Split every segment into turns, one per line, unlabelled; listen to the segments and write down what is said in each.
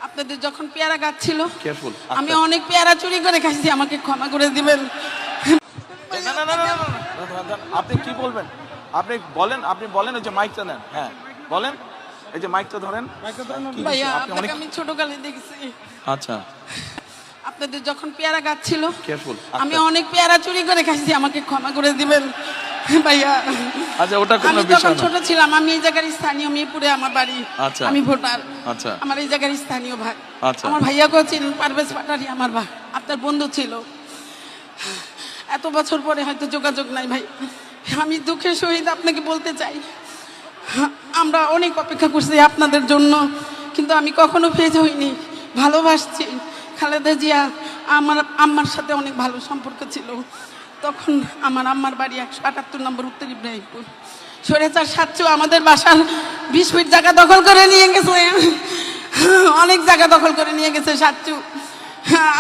আপনাদের যখন পেয়ারা গাছ ছিল,
কেয়ারফুল,
আমি অনেক পেয়ারা চুরি করে খাইছি, আমাকে ক্ষমা করে দিবেন।
না না না না না, আপনি কি বলবেন? আপনি বলেন, ওই যে মাইকটা নেন। হ্যাঁ বলেন, এই যে মাইকটা ধরেন।
ভাইয়া আপনাকে আমি ছোটকালে দেখেছি।
আচ্ছা,
আপনাদের যখন পেয়ারা গাছ ছিল,
কেয়ারফুল,
আমি অনেক পেয়ারা চুরি করে খাইছি, আমাকে ক্ষমা করে দিবেন ভাইয়া।
আচ্ছা, ওটা কোনো
আমি
বিষয়
যখন
না।
ছোট ছিলাম, আমি এই জায়গার স্থানীয়, মিরপুরে আমার বাড়ি।
আচ্ছা।
আমি ভোটার।
আচ্ছা।
আমার এই জায়গার স্থানীয় ভাই।
আচ্ছা।
আমার ভাইয়াকেও চিনেন, পারভেজ পাটারি আমার ভাই, আপনার বন্ধু ছিল। এত বছর পরে হয়তো যোগাযোগ নাই ভাই। আমি দুঃখের সহিত আপনাকে বলতে চাই, আমরা অনেক অপেক্ষা করছি আপনাদের জন্য, কিন্তু আমি কখনো ফেজ হইনি। ভালোবাসছি। খালেদা জিয়া আমার আম্মার সাথে অনেক ভালো সম্পর্ক ছিল। তখন আমার আম্মার বাড়ি 178 নম্বর উত্তর ইব্রাহিমপুর। স্বৈরাচার সাচ্চু আমাদের বাসার 20 ফিট জায়গা দখল করে নিয়ে গেছে, অনেক জায়গা দখল করে নিয়ে গেছে সাচ্চু।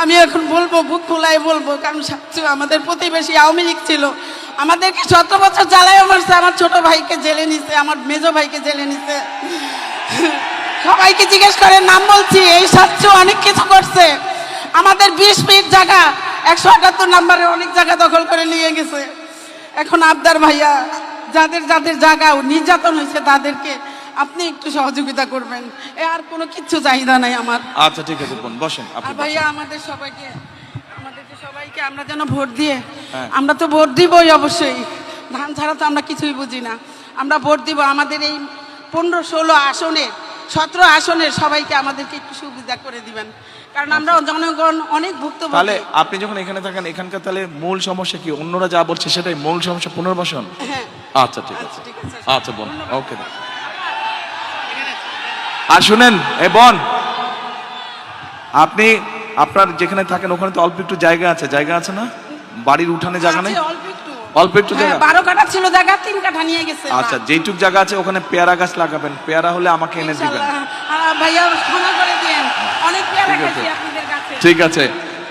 আমি এখন বলবো, বুক খোলায় বলবো, কারণ সাচ্চু আমাদের প্রতিবেশী, আওয়ামী লীগ ছিল। আমাদেরকে 17 বছর জ্বালায় মারছে, আমার ছোট ভাইকে জেলে নিছে, আমার মেজো ভাইকে জেলে নিছে। সবাইকে জিজ্ঞেস করে, নাম বলছি, এই সাচ্চু অনেক কিছু করছে। আমাদের 20 ফিট জায়গা 178 নম্বরে অনেক জায়গা দখল করে নিয়ে গেছে। এখন আবদার ভাইয়া, যাদের যাদের জায়গা নির্যাতন হয়েছে তাদেরকে আপনি একটু সহযোগিতা করবেন। আর কোনো কিচ্ছু চাহিদা নাই আমার।
আচ্ছা ঠিক আছে, বোন বসেন আপনি।
আর ভাইয়া আমাদেরকে সবাইকে আমরা যেন ভোট দিয়ে,
হ্যাঁ।
আমরা তো ভোট দিবই অবশ্যই, ধান ছাড়া তো আমরা কিছুই বুঝি না। আমরা ভোট দিব, আমাদের এই 15-16 আসনের 17 আসনের সবাইকে আমাদেরকে একটু সুবিধা করে দিবেন, কারণ আমরা জনগণ অনেক ভুক্তভোগী।
তাহলে আপনি যখন এখানে থাকেন, এখানকার তাহলে মূল সমস্যা কি? অন্যরা যা বলছে সেটাই মূল সমস্যা, পুনর্বাসন?
হ্যাঁ।
আচ্ছা ঠিক আছে,
ঠিক আছে।
আচ্ছা বোন, ওকে। আর শুনেন, এ বোন, আপনি আপনার যেখানে থাকেন ওখানে তো অল্প একটু জায়গা আছে না? বাড়ির উঠানে জায়গা নেই? অল্প একটু জায়গা।
12 কাঠা ছিল জায়গা, 3 কাঠা নিয়ে গেছে।
আচ্ছা, যেইটুক জায়গা আছে ওখানে পেয়ারা গাছ লাগাবেন, পেয়ারা হলে আমাকে এনে দিবেন।
ভাইয়া ক্ষমা করে দিয়েন, অনেক পেয়ারা
ঠিক আছে।
খাইছি আপনাদের কাছে।
ঠিক আছে,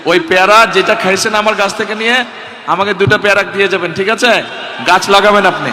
ওই পেয়ারা যেটা খাইছেন আমার গাছ থেকে নিয়ে আমাকে 2টা পেয়ারা দিয়ে যাবেন, ঠিক আছে? গাছ লাগাবেন আপনি।